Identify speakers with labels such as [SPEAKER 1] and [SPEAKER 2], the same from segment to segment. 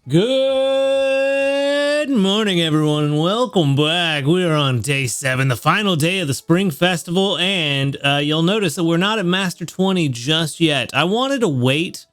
[SPEAKER 1] Good morning, everyone, and welcome back. We are on day 7, the final day of the Spring Festival, and you'll notice that we're not at Master 20 just yet. I wanted to wait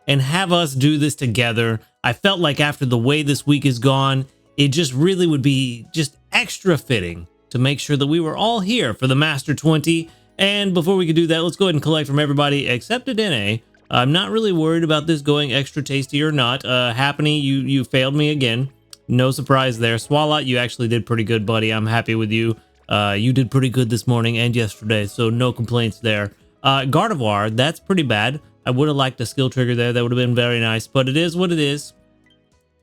[SPEAKER 1] and have us do this together. I felt like after the way this week is gone, it just really would be just extra fitting to make sure that we were all here for the Master 20. And before we could do that, let's go ahead and collect from everybody except Adene. I'm not really worried about this going extra tasty or not. Happiny, you failed me again. No surprise there. Swalot, you actually did pretty good, buddy. I'm happy with you. You did pretty good this morning and yesterday, so no complaints there. Gardevoir, that's pretty bad. I would have liked a skill trigger there. That would have been very nice, but it is what it is.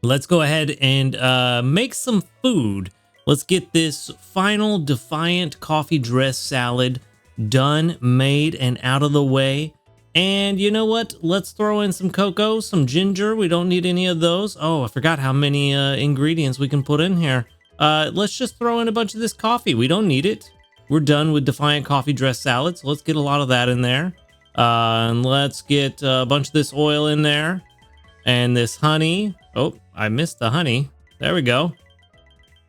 [SPEAKER 1] Let's go ahead and make some food. Let's get this final Defiant coffee dress salad done, made, and out of the way. And you know what? Let's throw in some cocoa, some ginger. We don't need any of those. Oh, I forgot how many ingredients we can put in here. Let's just throw in a bunch of this coffee. We don't need it. We're done with Defiant coffee dress salad, so let's get a lot of that in there. And let's get a bunch of this oil in there. And this honey. Oh, I missed the honey. There we go.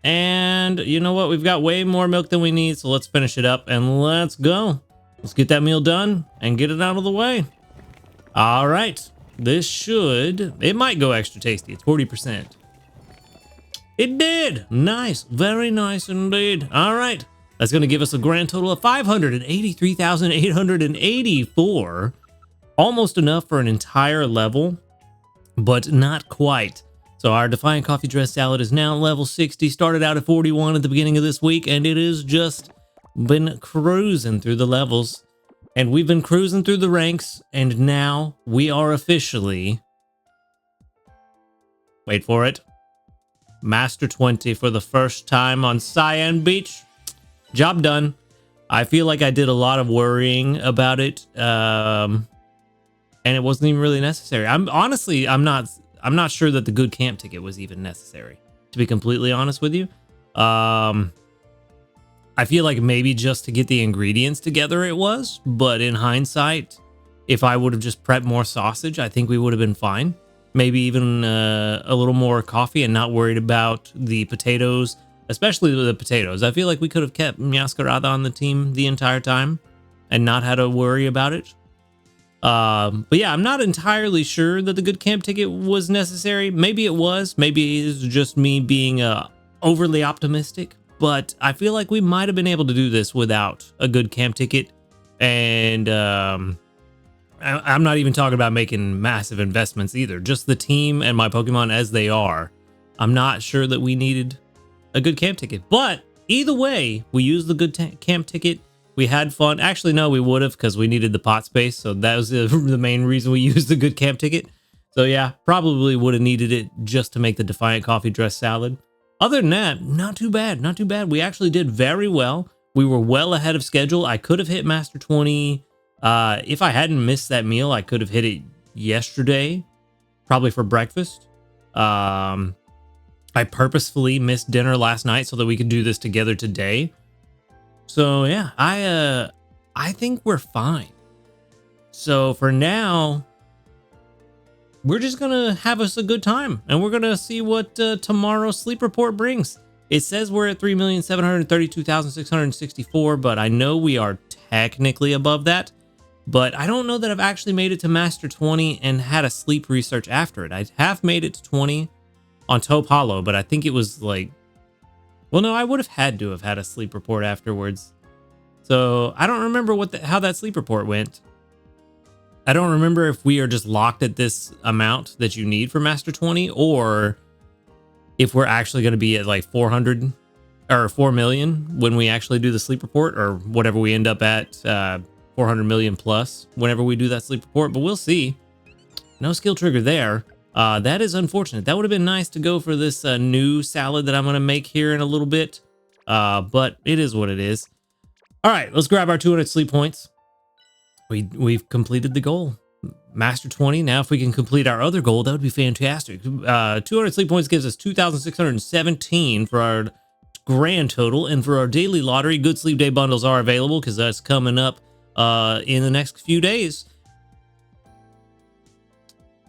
[SPEAKER 1] And you know what? We've got way more milk than we need, so let's finish it up and let's go. Let's get that meal done and get it out of the way. All right. It might go extra tasty. It's 40%. It did. Nice. Very nice indeed. All right. That's going to give us a grand total of 583,884. Almost enough for an entire level, but not quite. So our Defiant coffee dress salad is now level 60. Started out at 41 at the beginning of this week, and it is just been cruising through the levels, and we've been cruising through the ranks, and now we are officially, wait for it, Master 20 for the first time on Cyan Beach. Job done. I feel like I did a lot of worrying about it, and it wasn't even really necessary. I'm not sure that the good camp ticket was even necessary, to be completely honest with you. I feel like maybe just to get the ingredients together it was, but in hindsight, if I would have just prepped more sausage, I think we would have been fine. Maybe even a little more coffee and not worried about the potatoes, especially the potatoes. I feel like we could have kept Masquerada on the team the entire time and not had to worry about it. But yeah, I'm not entirely sure that the good camp ticket was necessary. Maybe it was. Maybe it's just me being overly optimistic. But I feel like we might have been able to do this without a good camp ticket. And I'm not even talking about making massive investments either. Just the team and my Pokemon as they are. I'm not sure that we needed a good camp ticket. But either way, we used the good camp ticket. We had fun. Actually, no, we would have because we needed the pot space. So that was the main reason we used the good camp ticket. So yeah, probably would have needed it just to make the Defiant coffee dress salad. Other than that, not too bad. Not too bad. We actually did very well. We were well ahead of schedule. I could have hit Master 20. If I hadn't missed that meal, I could have hit it yesterday, probably for breakfast. I purposefully missed dinner last night so that we could do this together today. So yeah, I think we're fine. So for now, we're just gonna have us a good time, and we're gonna see what tomorrow's sleep report brings. It says we're at 3,732,664, but I know we are technically above that. But I don't know that I've actually made it to Master 20 and had a sleep research after it. I have made it to 20 on Taupe Hollow, but I think it was like, well, no, I would have had to have had a sleep report afterwards. So I don't remember how that sleep report went. I don't remember if we are just locked at this amount that you need for Master 20, or if we're actually going to be at like 400 or 4 million when we actually do the sleep report, or whatever we end up at, 400 million plus whenever we do that sleep report. But we'll see. No skill trigger there. That is unfortunate. That would have been nice to go for this new salad that I'm going to make here in a little bit. But it is what it is. All right, let's grab our 200 sleep points. We've completed the goal. Master 20. Now, if we can complete our other goal, that would be fantastic. 200 sleep points gives us 2,617 for our grand total. And for our daily lottery, good sleep day bundles are available because that's coming up in the next few days.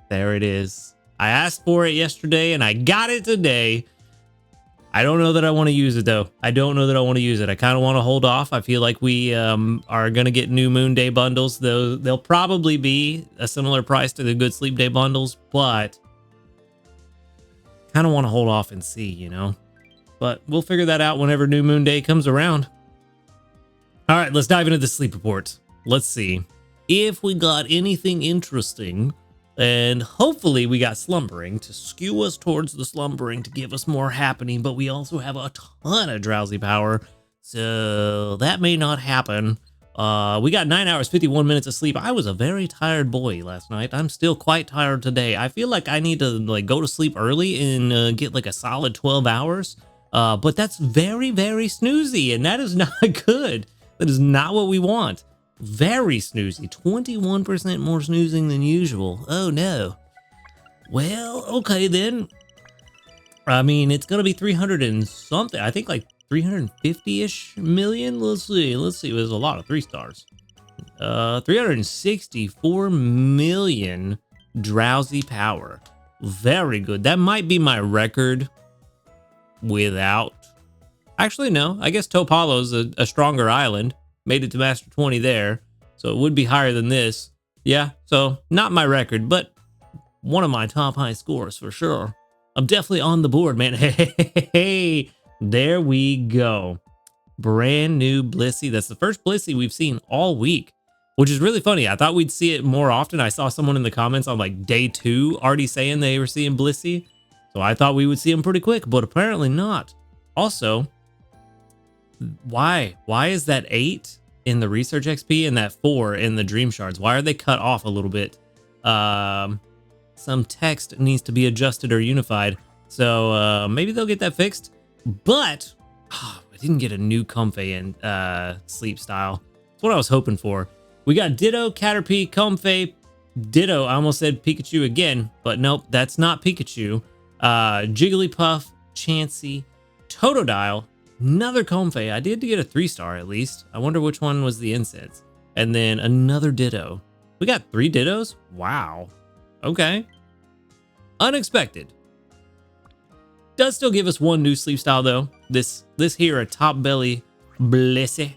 [SPEAKER 1] There it is. I asked for it yesterday and I got it today. I don't know that I want to use it though. I don't know that I want to use it. I kind of want to hold off. I feel like we are going to get new Moon Day bundles, though they'll probably be a similar price to the Good Sleep Day bundles, but kind of want to hold off and see, you know. But we'll figure that out whenever New Moon Day comes around. All right, let's dive into the sleep report. Let's see if we got anything interesting. And hopefully we got slumbering to skew us towards the slumbering to give us more happening. But we also have a ton of drowsy power, so that may not happen. We got 9 hours, 51 minutes of sleep. I was a very tired boy last night. I'm still quite tired today. I feel like I need to like go to sleep early and get like a solid 12 hours. But that's very, very snoozy, and that is not good. That is not what we want. Very snoozy. 21% more snoozing than usual. Oh no. Well, okay then. I mean, it's gonna be 300 and something. I think like 350-ish million. Let's see. There's a lot of 3 stars. 364 million drowsy power. Very good. That might be my record without. Actually, no. I guess Topalo's a stronger island. Made it to Master 20 there, so it would be higher than this. Yeah, so not my record, but one of my top high scores for sure. I'm definitely on the board, man. Hey, there we go. Brand new Blissey. That's the first Blissey we've seen all week, which is really funny. I thought we'd see it more often. I saw someone in the comments on like day 2 already saying they were seeing Blissey, so I thought we would see them pretty quick, but apparently not. Also, why is that 8 in the research XP and that 4 in the dream shards? Why are they cut off a little bit? Some text needs to be adjusted or unified, so maybe they'll get that fixed. But I didn't get a new Comfey and sleep style. That's what I was hoping for. We got Ditto, Caterpie, Comfey, Ditto. I almost said Pikachu again, but nope, that's not Pikachu. Jigglypuff, Chansey, Totodile, another Comfey. I did get a 3-star at least. I wonder which one was the incense. And then another Ditto. We got 3 Dittos? Wow. Okay. Unexpected. Does still give us 1 new sleep style though. This here, a top belly Blissey.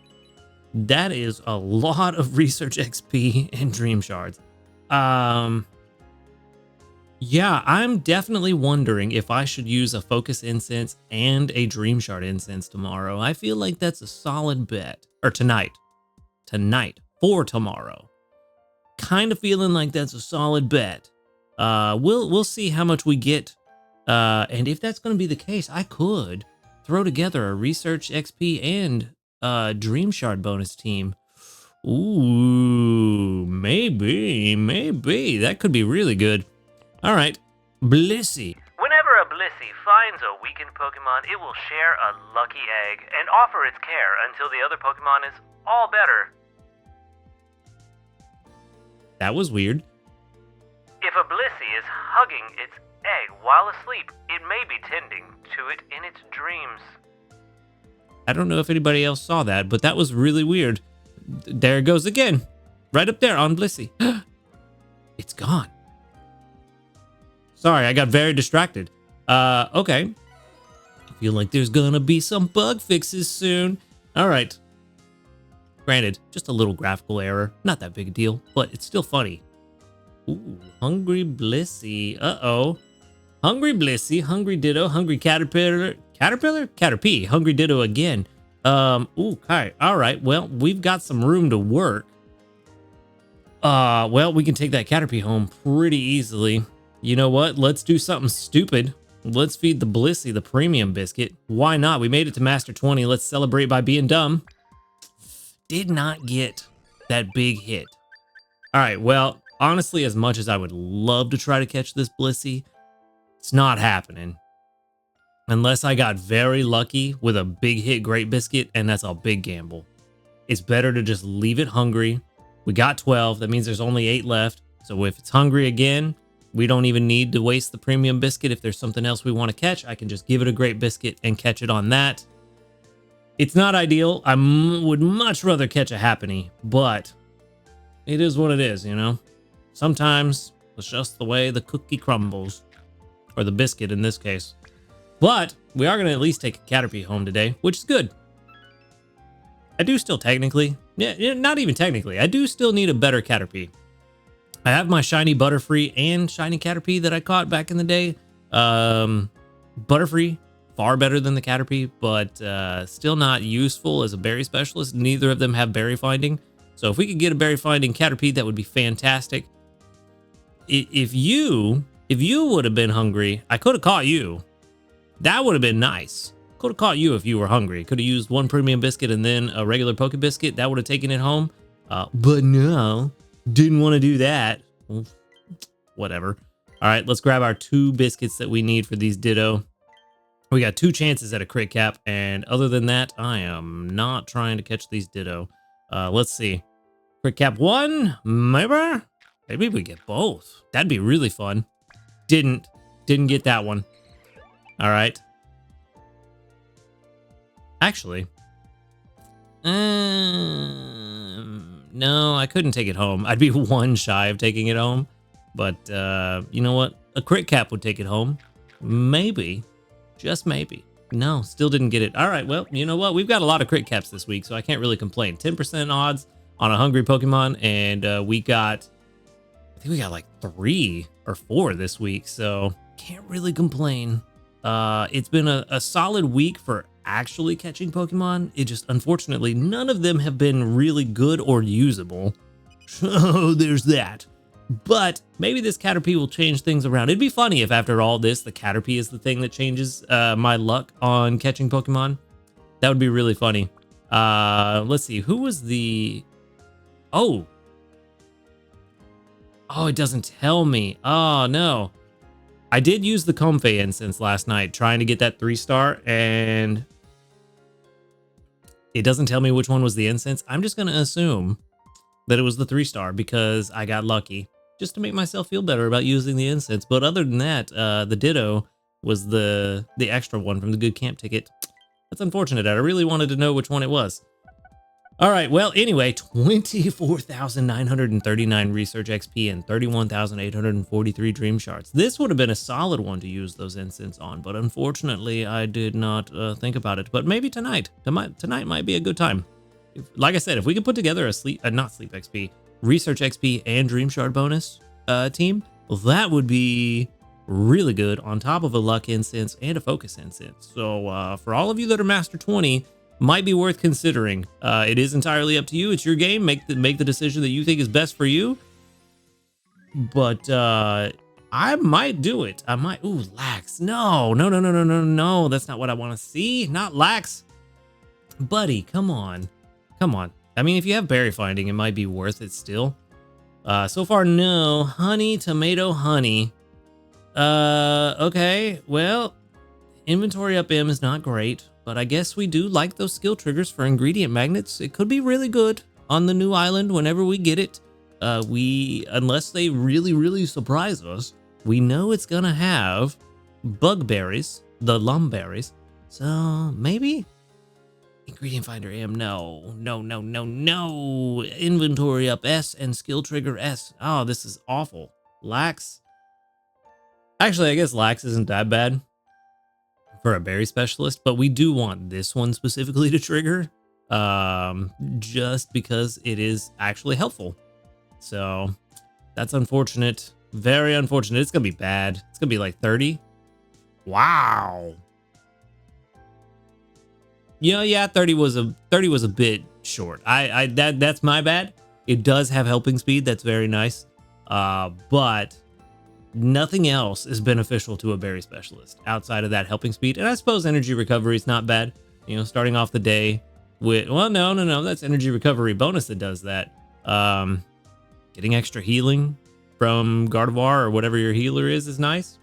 [SPEAKER 1] That is a lot of research XP and dream shards. Yeah, I'm definitely wondering if I should use a focus incense and a dream shard incense tomorrow. I feel like that's a solid bet. Or tonight for tomorrow. Kind of feeling like that's a solid bet. We'll see how much we get. And if that's going to be the case, I could throw together a research XP and dream shard bonus team. Ooh, maybe that could be really good. All right, Blissey.
[SPEAKER 2] Whenever a Blissey finds a weakened Pokemon, it will share a lucky egg and offer its care until the other Pokemon is all better.
[SPEAKER 1] That was weird.
[SPEAKER 2] If a Blissey is hugging its egg while asleep, it may be tending to it in its dreams.
[SPEAKER 1] I don't know if anybody else saw that, but that was really weird. There it goes again. Right up there on Blissey. It's gone. Sorry, I got very distracted. Okay. I feel like there's gonna be some bug fixes soon. All right. Granted, just a little graphical error. Not that big a deal, but it's still funny. Ooh, Hungry Blissey. Uh-oh. Hungry Blissey, Hungry Ditto, Hungry Caterpillar. Caterpie, Hungry Ditto again. Ooh, okay. All right. Well, we've got some room to work. Well, we can take that Caterpie home pretty easily. You know what? Let's do something stupid. Let's feed the Blissey the premium biscuit. Why not? We made it to Master 20. Let's celebrate by being dumb. Did not get that big hit. All right. Well, honestly, as much as I would love to try to catch this Blissey, it's not happening. Unless I got very lucky with a big hit Great Biscuit, and that's a big gamble. It's better to just leave it hungry. We got 12. That means there's only 8 left. So if it's hungry again, we don't even need to waste the premium biscuit. If there's something else we want to catch, I can just give it a Great Biscuit and catch it on that. It's not ideal. I would much rather catch a Happiny, but it is what it is, you know? Sometimes it's just the way the cookie crumbles. or the biscuit in this case. But we are going to at least take a Caterpie home today, which is good. I do still technically, yeah, not even technically, I do still need a better Caterpie. I have my shiny Butterfree and shiny Caterpie that I caught back in the day. Butterfree, far better than the Caterpie, but still not useful as a berry specialist. Neither of them have berry finding. So if we could get a berry finding Caterpie, that would be fantastic. If you would have been hungry, I could have caught you. That would have been nice. Could have caught you if you were hungry. Could have used one premium biscuit and then a regular Poke Biscuit. That would have taken it home. But no, didn't want to do that. Well, whatever. All right, let's grab our 2 biscuits that we need for these Ditto. We got 2 chances at a crit cap, and other than that, I am not trying to catch these Ditto. Let's see. Crit cap 1, maybe? Maybe we get both. That'd be really fun. Didn't get that one. All right. Actually, no, I couldn't take it home. I'd be 1 shy of taking it home. But you know what? A crit cap would take it home. Maybe. Just maybe. No, still didn't get it. All right, well, you know what? We've got a lot of crit caps this week, so I can't really complain. 10% odds on a hungry Pokemon, and I think we got like 3 or 4 this week, so can't really complain. It's been a solid week for actually catching Pokemon. It just, unfortunately, none of them have been really good or usable. So there's that. But maybe this Caterpie will change things around. It'd be funny if after all this, the Caterpie is the thing that changes my luck on catching Pokemon. That would be really funny. Let's see. Who was the... Oh, it doesn't tell me. Oh, no. I did use the Comfey incense last night trying to get that 3-star, and it doesn't tell me which one was the incense. I'm just going to assume that it was the 3-star because I got lucky, just to make myself feel better about using the incense. But other than that, the Ditto was the extra one from the good camp ticket. That's unfortunate. I really wanted to know which one it was. All right, well, anyway, 24,939 research XP and 31,843 dream shards. This would have been a solid one to use those incense on, but unfortunately, I did not think about it. But maybe tonight might be a good time. Like I said, if we could put together a not sleep XP, research XP and dream shard bonus team, well, that would be really good on top of a luck incense and a focus incense. So for all of you that are Master 20, might be worth considering. It is entirely up to you. It's your game. Make the decision that you think is best for you. But I might do it. I might. Ooh, Lax. No. That's not what I want to see. Not Lax. Buddy, come on. Come on. I mean, if you have berry finding, it might be worth it still. So far, no. Honey, tomato, honey. Okay. Well, inventory up M is not great. But I guess we do like those skill triggers for ingredient magnets. It could be really good on the new island whenever we get it. Unless they really, really surprise us, we know it's gonna have bug berries, the lumberries. So maybe ingredient finder M. No. Inventory up S and skill trigger S. Oh, this is awful. Lax. Actually, I guess Lax isn't that bad for a berry specialist, but we do want this one specifically to trigger, just because it is actually helpful. So that's unfortunate, very unfortunate. It's gonna be bad. It's gonna be like 30. Wow. Yeah, 30 was a bit short. That's my bad. It does have helping speed. That's very nice. But nothing else is beneficial to a berry specialist outside of that helping speed. And I suppose energy recovery is not bad. You know, starting off the day with, well, no, that's energy recovery bonus that does that. Getting extra healing from Gardevoir or whatever your healer is nice.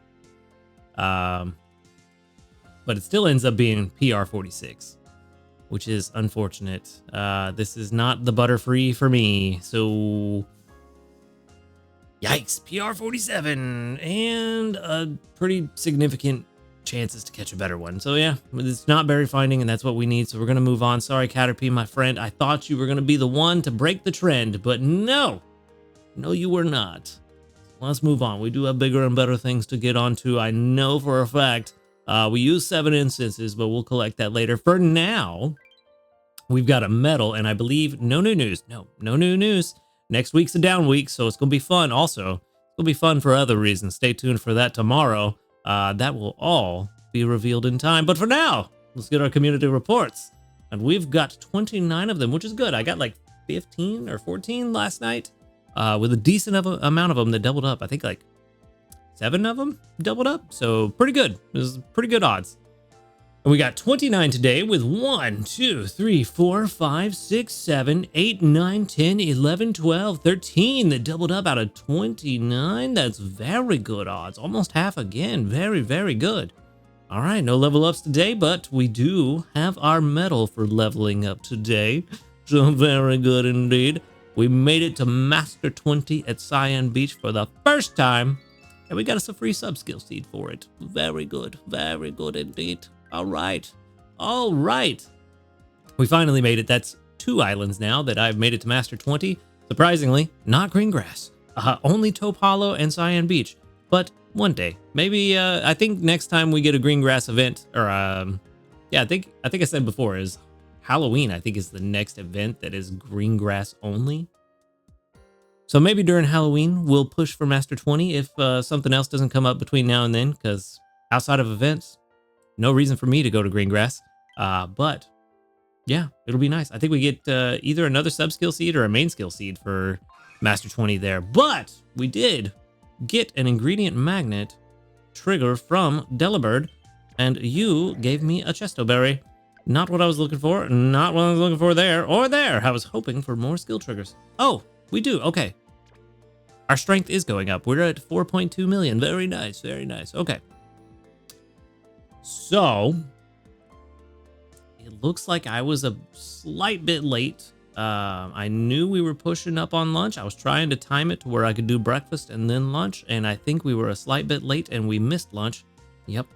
[SPEAKER 1] But it still ends up being PR 46, which is unfortunate. This is not the Butterfree for me. So yikes, PR 47 and a pretty significant chances to catch a better one. So yeah, it's not berry finding, and that's what we need. So we're going to move on. Sorry, Caterpie, my friend. I thought you were going to be the one to break the trend, but no, you were not. let's move on. We do have bigger and better things to get onto. I know for a fact. We use 7 instances, but we'll collect that later. For now, we've got a medal, and I believe no new news. No new news. Next week's a down week, so it's going to be fun. Also, it'll be fun for other reasons. Stay tuned for that tomorrow. That will all be revealed in time. But for now, let's get our community reports. And we've got 29 of them, which is good. I got like 15 or 14 last night with a decent amount of them that doubled up. I think like 7 of them doubled up. So pretty good. This is pretty good odds. And we got 29 today with 1, 2, 3, 4, 5, 6, 7, 8, 9, 10, 11, 12, 13 that doubled up out of 29. That's very good odds. Almost half again. Very, very good. All right, no level ups today, but we do have our medal for leveling up today. So very good indeed. We made it to Master 20 at Cyan Beach for the first time, and we got us a free sub-skill seed for it. Very good indeed. All right. We finally made it. That's 2 islands now that I've made it to Master 20. Surprisingly, not Greengrass. Only Taupe Hollow and Cyan Beach. But one day, maybe, I think next time we get a Greengrass event, or, yeah, I think I said before, is Halloween, I think, is the next event that is Greengrass only. So maybe during Halloween, we'll push for Master 20 if something else doesn't come up between now and then, because outside of events, no reason for me to go to Greengrass. But yeah, it'll be nice. I think we get either another sub-skill seed or a main skill seed for Master 20 there. But we did get an ingredient magnet trigger from Delibird, and you gave me a chestoberry. Not what I was looking for. Not what I was looking for there or there. I was hoping for more skill triggers. Oh, we do. Okay. Our strength is going up. We're at 4.2 million. Very nice. Very nice. Okay. So, it looks like I was a slight bit late. I knew we were pushing up on lunch. I was trying to time it to where I could do breakfast and then lunch, and I think we were a slight bit late and we missed lunch. Yep.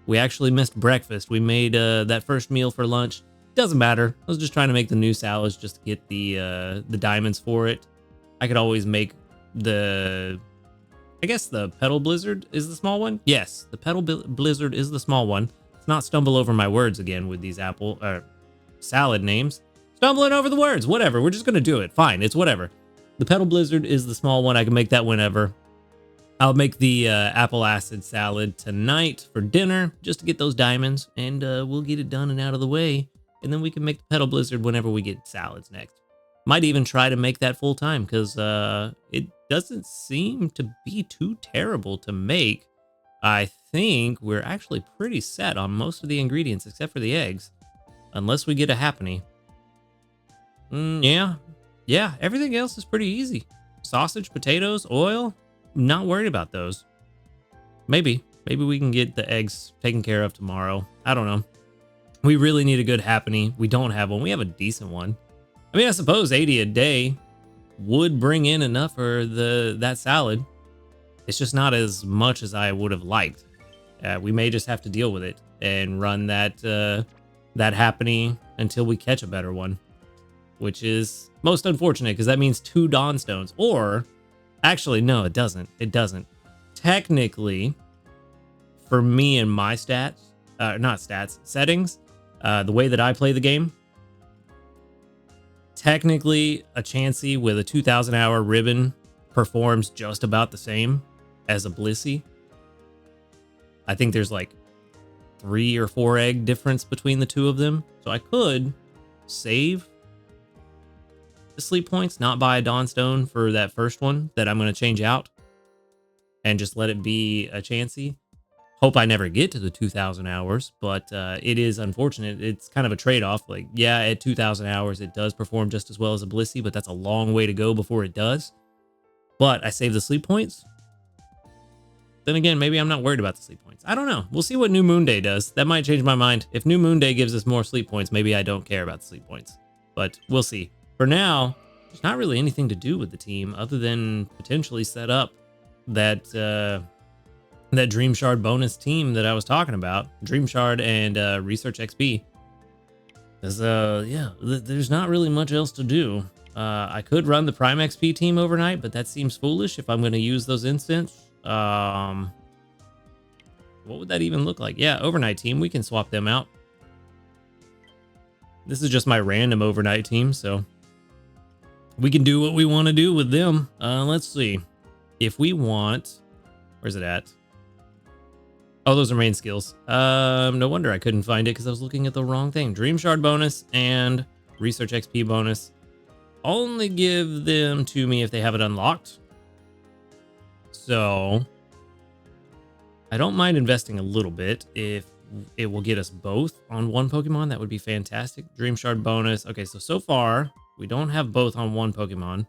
[SPEAKER 1] We actually missed breakfast. We made that first meal for lunch. Doesn't matter. I was just trying to make the new salads just to get the diamonds for it. I could always make I guess the Petal Blizzard is the small one. Yes, the Petal Blizzard is the small one. Let's not stumble over my words again with these salad names. Stumbling over the words. Whatever. We're just going to do it. Fine. It's whatever. The Petal Blizzard is the small one. I can make that whenever. I'll make the apple acid salad tonight for dinner just to get those diamonds, and we'll get it done and out of the way. And then we can make the Petal Blizzard whenever we get salads next. Might even try to make that full time because it doesn't seem to be too terrible to make. I think we're actually pretty set on most of the ingredients except for the eggs, unless we get a happening. Yeah, everything else is pretty easy. Sausage, potatoes, oil, not worried about those. Maybe we can get the eggs taken care of tomorrow. I don't know. We really need a good happening. We don't have one. We have a decent one. I mean, I suppose 80 a day would bring in enough for that salad. It's just not as much as I would have liked. We may just have to deal with it and run that happening until we catch a better one, which is most unfortunate because that means 2 Dawnstones. Or, actually, no, it doesn't. It doesn't. Technically, for me and my settings, the way that I play the game, technically, a Chansey with a 2,000 hour ribbon performs just about the same as a Blissey. I think there's like 3 or 4 egg difference between the two of them. So I could save the sleep points, not buy a Dawnstone for that first one that I'm going to change out, and just let it be a Chansey. Hope I never get to the 2,000 hours, but it is unfortunate. It's kind of a trade-off. Like, yeah, at 2,000 hours, it does perform just as well as a Blissey, but that's a long way to go before it does. But I save the sleep points. Then again, maybe I'm not worried about the sleep points. I don't know. We'll see what New Moon Day does. That might change my mind. If New Moon Day gives us more sleep points, maybe I don't care about the sleep points. But we'll see. For now, there's not really anything to do with the team other than potentially set up that Dream Shard bonus team that I was talking about. Dream Shard and Research XP. Because, yeah, there's not really much else to do. I could run the Prime XP team overnight, but that seems foolish if I'm going to use those instants. What would that even look like? Yeah, overnight team. We can swap them out. This is just my random overnight team, so we can do what we want to do with them. Let's see. If we want... Where's it at? Oh, those are main skills. No wonder I couldn't find it because I was looking at the wrong thing. Dream Shard bonus and Research XP bonus. Only give them to me if they have it unlocked. So I don't mind investing a little bit if it will get us both on one Pokemon. That would be fantastic. Dream Shard bonus. Okay, so far we don't have both on one Pokemon.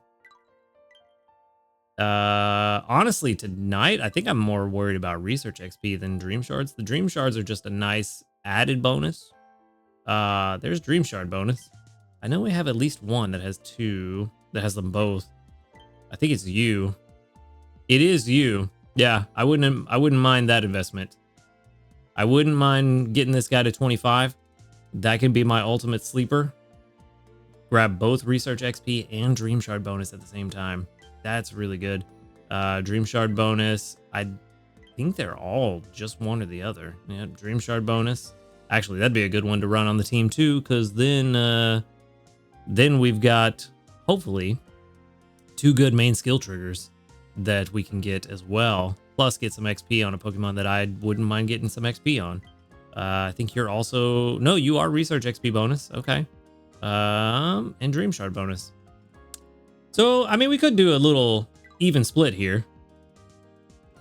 [SPEAKER 1] Honestly, tonight I think I'm more worried about Research XP than Dream Shards. The Dream Shards are just a nice added bonus. There's Dream Shard bonus. I know we have at least one that has two, that has them both. I think it's you. It is you. Yeah, I wouldn't mind that investment. I wouldn't mind getting this guy to 25. That could be my ultimate sleeper. Grab both Research XP and Dream Shard bonus at the same time. That's really good. Dream Shard bonus. I think they're all just one or the other. Yeah, Dream Shard bonus. Actually, that'd be a good one to run on the team too, because then we've got, hopefully, 2 good main skill triggers that we can get as well. Plus get some XP on a Pokemon that I wouldn't mind getting some XP on. I think you're also... No, you are Research XP bonus. Okay. And Dream Shard bonus. So, I mean, we could do a little even split here.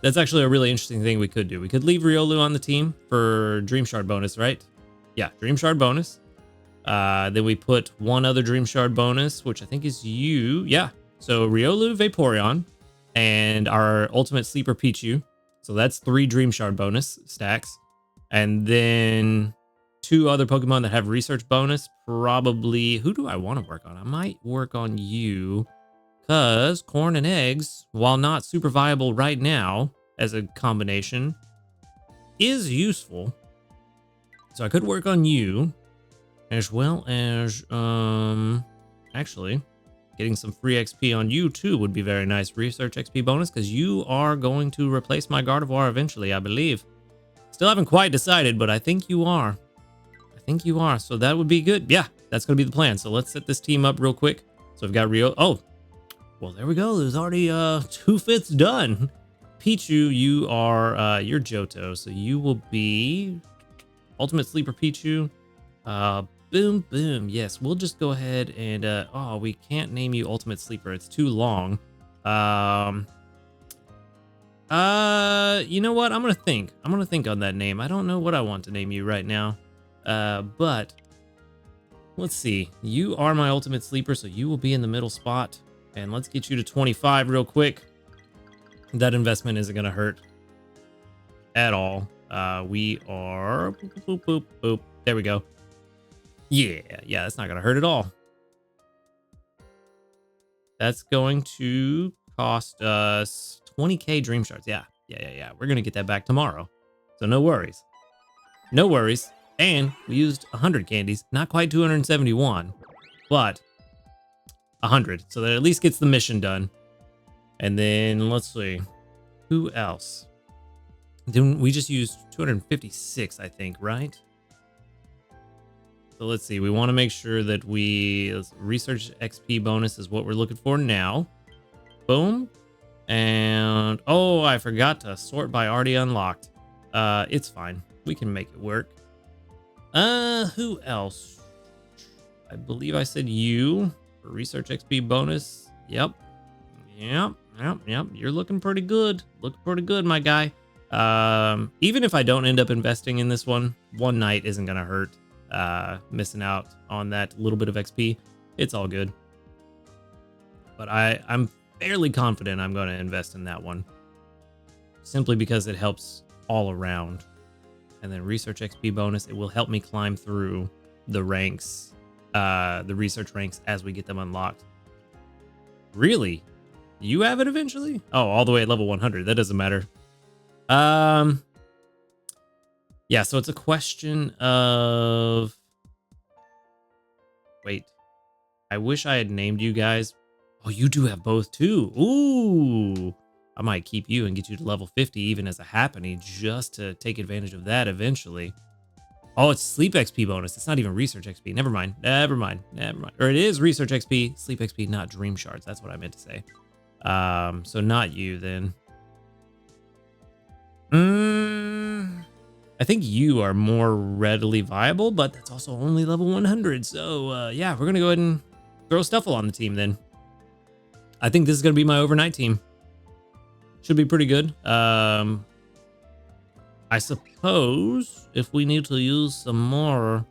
[SPEAKER 1] That's actually a really interesting thing we could do. We could leave Riolu on the team for Dream Shard bonus, right? Yeah, Dream Shard bonus. Then we put one other Dream Shard bonus, which I think is you. Yeah. So Riolu, Vaporeon, and our ultimate sleeper Pichu. So that's 3 Dream Shard bonus stacks. And then 2 other Pokemon that have research bonus. Probably, who do I want to work on? I might work on you. Because corn and eggs, while not super viable right now as a combination, is useful. So I could work on you. As well as, actually, getting some free XP on you too would be very nice. Research XP bonus, because you are going to replace my Gardevoir eventually, I believe. Still haven't quite decided, but I think you are. I think you are, so that would be good. Yeah, that's going to be the plan. So let's set this team up real quick. So we've got Rio. Oh, well, there we go. There's already 2/5 done. Pichu, you are, you're Johto, so you will be Ultimate Sleeper Pichu. Boom, boom. Yes, we'll just go ahead and, oh, we can't name you Ultimate Sleeper. It's too long. You know what? I'm going to think. I'm going to think on that name. I don't know what I want to name you right now. But let's see. You are my Ultimate Sleeper, so you will be in the middle spot. And let's get you to 25 real quick. That investment isn't going to hurt at all. We are... Boop, boop, boop, boop. There we go. Yeah, that's not going to hurt at all. That's going to cost us 20k Dream Shards. Yeah. We're going to get that back tomorrow. So no worries. No worries. And we used 100 candies. Not quite 271, but 100. So that at least gets the mission done. And then let's see. Who else? Then we just used 256, I think, right? So let's see. We want to make sure that research XP bonus is what we're looking for now. Boom. And oh, I forgot to sort by already unlocked. It's fine. We can make it work. Who else? I believe I said you for research XP bonus. Yep. You're looking pretty good. Looking pretty good, my guy. Even if I don't end up investing in this one night isn't gonna hurt. Missing out on that little bit of XP, it's all good. But I'm fairly confident I'm going to invest in that one, simply because it helps all around. And then research XP bonus, it will help me climb through the ranks, the research ranks as we get them unlocked. Really? You have it eventually? Oh, all the way at level 100. That doesn't matter. Yeah, so it's a question of... Wait. I wish I had named you guys. Oh, you do have both too. Ooh. I might keep you and get you to level 50 even as a happening just to take advantage of that eventually. Oh, it's sleep XP bonus. It's not even research XP. Never mind. Never mind. Never mind. Or it is research XP, sleep XP, not dream shards. That's what I meant to say. So not you then. I think you are more readily viable, but that's also only level 100. So yeah, we're gonna go ahead and throw Stuffle on the team then. I think this is gonna be my overnight team. Should be pretty good. I suppose if we need to use some more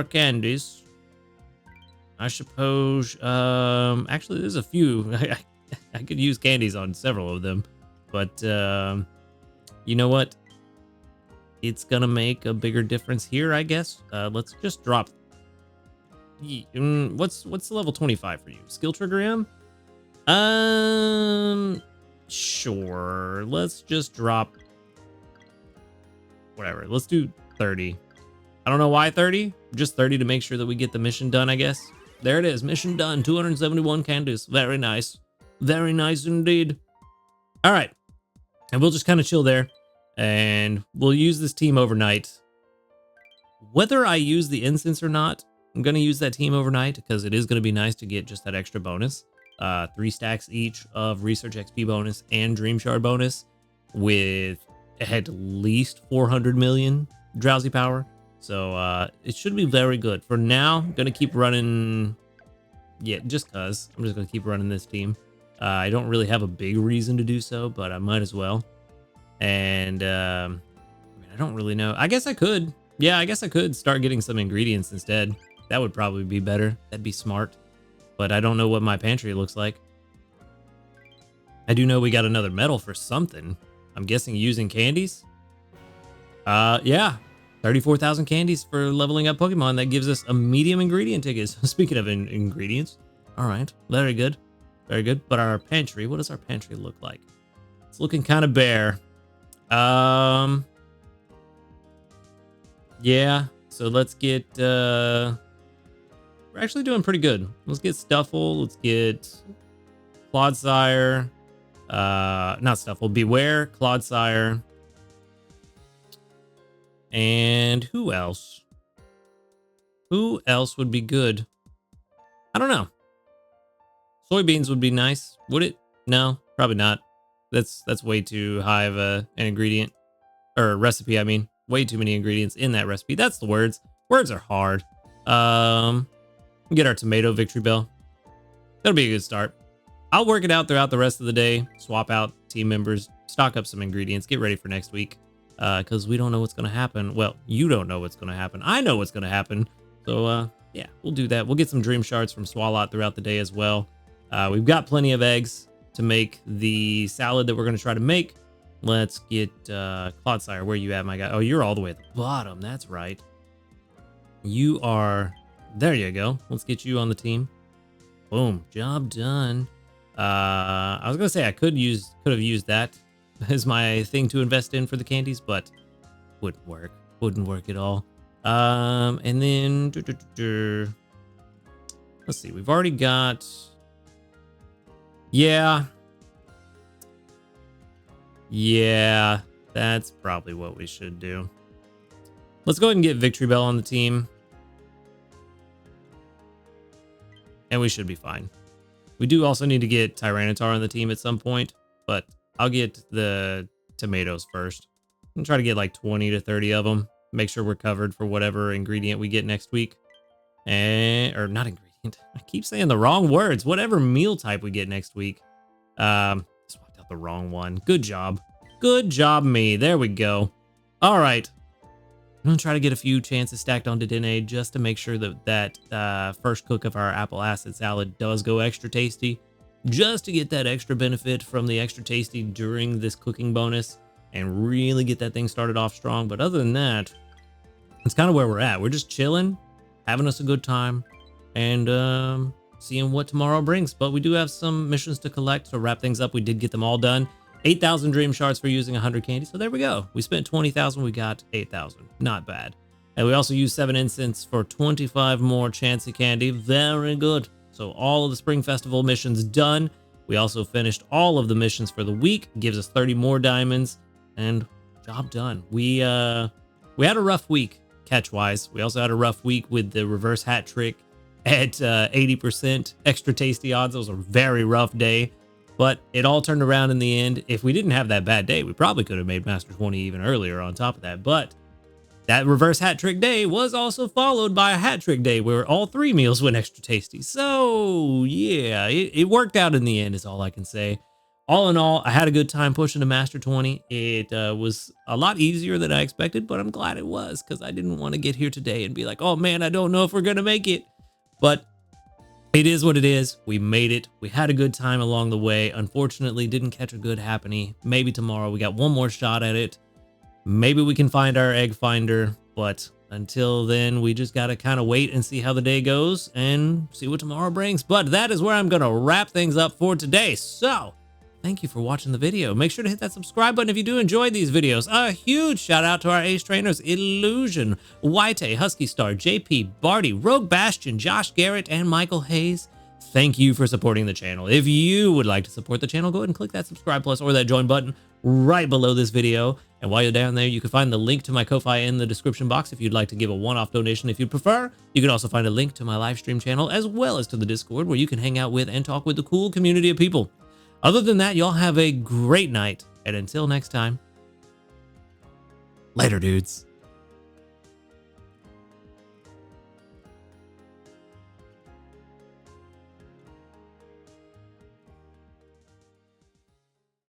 [SPEAKER 1] candies, I suppose, actually there's a few. I could use candies on several of them, but, you know what? It's gonna make a bigger difference here, I guess. Let's just drop. What's the level 25 for you? Skill trigger M? Sure. Let's just drop. Whatever. Let's do 30. I don't know why 30. Just 30 to make sure that we get the mission done, I guess. There it is. Mission done. 271 candies. Very nice. Very nice indeed. All right. And we'll just kind of chill there. And we'll use this team overnight. Whether I use the incense or not, I'm going to use that team overnight because it is going to be nice to get just that extra bonus. 3 stacks each of research XP bonus and dream shard bonus with at least 400 million drowsy power. So it should be very good. For now, I'm going to keep running. Yeah, just because. I'm just going to keep running this team. I don't really have a big reason to do so, but I might as well. And I mean, I don't really know. I guess I could. Yeah, I guess I could start getting some ingredients instead. That would probably be better. That'd be smart. But I don't know what my pantry looks like. I do know we got another medal for something. I'm guessing using candies. Yeah. 34,000 candies for leveling up Pokemon. That gives us a medium ingredient ticket. So speaking of ingredients. All right. Very good. Very good. But our pantry, what does our pantry look like? It's looking kind of bare. Yeah. So let's get, we're actually doing pretty good. Let's get Stuffle. Let's get Clodsire. Not Stuffle. Beware, Clodsire. And who else? Who else would be good? I don't know. Soybeans would be nice. Would it? No, probably not. That's way too high of an ingredient. Or recipe, I mean. Way too many ingredients in that recipe. That's the words. Words are hard. Get our tomato victory bell. That'll be a good start. I'll work it out throughout the rest of the day. Swap out team members. Stock up some ingredients. Get ready for next week. Because we don't know what's going to happen. Well, you don't know what's going to happen. I know what's going to happen. So, yeah, we'll do that. We'll get some dream shards from Swalot throughout the day as well. We've got plenty of eggs to make the salad that we're going to try to make. Let's get Clodsire. Where you at, my guy? Oh, you're all the way at the bottom. That's right. You are... There you go. Let's get you on the team. Boom. Job done. I was going to say I could have used that as my thing to invest in for the candies, but wouldn't work. Wouldn't work at all. And then... Let's see. We've already got... Yeah. Yeah, that's probably what we should do. Let's go ahead and get Victory Bell on the team. And we should be fine. We do also need to get Tyranitar on the team at some point, but I'll get the tomatoes first. I'm gonna try to get like 20 to 30 of them. Make sure we're covered for whatever ingredient we get next week. Or not ingredient. I keep saying the wrong words. Whatever meal type we get next week. Swapped out the wrong one. Good job. Good job, me. There we go. All right. I'm going to try to get a few chances stacked onto Dene just to make sure that first cook of our apple acid salad does go extra tasty. Just to get that extra benefit from the extra tasty during this cooking bonus and really get that thing started off strong. But other than that, it's kind of where we're at. We're just chilling, having us a good time, and seeing what tomorrow brings. But we do have some missions to collect to wrap things up. We did get them all done. 8,000 dream shards for using 100 candy. So there we go. We spent 20,000. We got 8,000. Not bad. And we also used 7 incense for 25 more Chancy Candy. Very good. So all of the Spring Festival missions done. We also finished all of the missions for the week. Gives us 30 more diamonds. And job done. We had a rough week catch-wise. We also had a rough week with the reverse hat trick at 80% extra tasty odds. It was a very rough day. But it all turned around in the end. If we didn't have that bad day, we probably could have made Master 20 even earlier on top of that. But that reverse hat trick day was also followed by a hat trick day where all 3 meals went extra tasty. So yeah, it worked out in the end is all I can say. All in all, I had a good time pushing to Master 20. It was a lot easier than I expected, but I'm glad it was because I didn't want to get here today and be like, oh man, I don't know if we're going to make it. But it is what it is. We made it. We had a good time along the way. Unfortunately, didn't catch a good happening. Maybe tomorrow we got one more shot at it. Maybe we can find our egg finder, but until then, we just got to kind of wait and see how the day goes and see what tomorrow brings. But that is where I'm going to wrap things up for today. So thank you for watching the video. Make sure to hit that subscribe button if you do enjoy these videos. A huge shout out to our ace trainers, Illusion, White, Husky Star, JP, Barty, Rogue Bastion, Josh Garrett, and Michael Hayes. Thank you for supporting the channel. If you would like to support the channel, go ahead and click that subscribe plus or that join button right below this video. And while you're down there, you can find the link to my Ko-Fi in the description box if you'd like to give a one-off donation if you'd prefer. You can also find a link to my live stream channel as well as to the Discord where you can hang out with and talk with the cool community of people. Other than that, y'all have a great night. And until next time, later, dudes.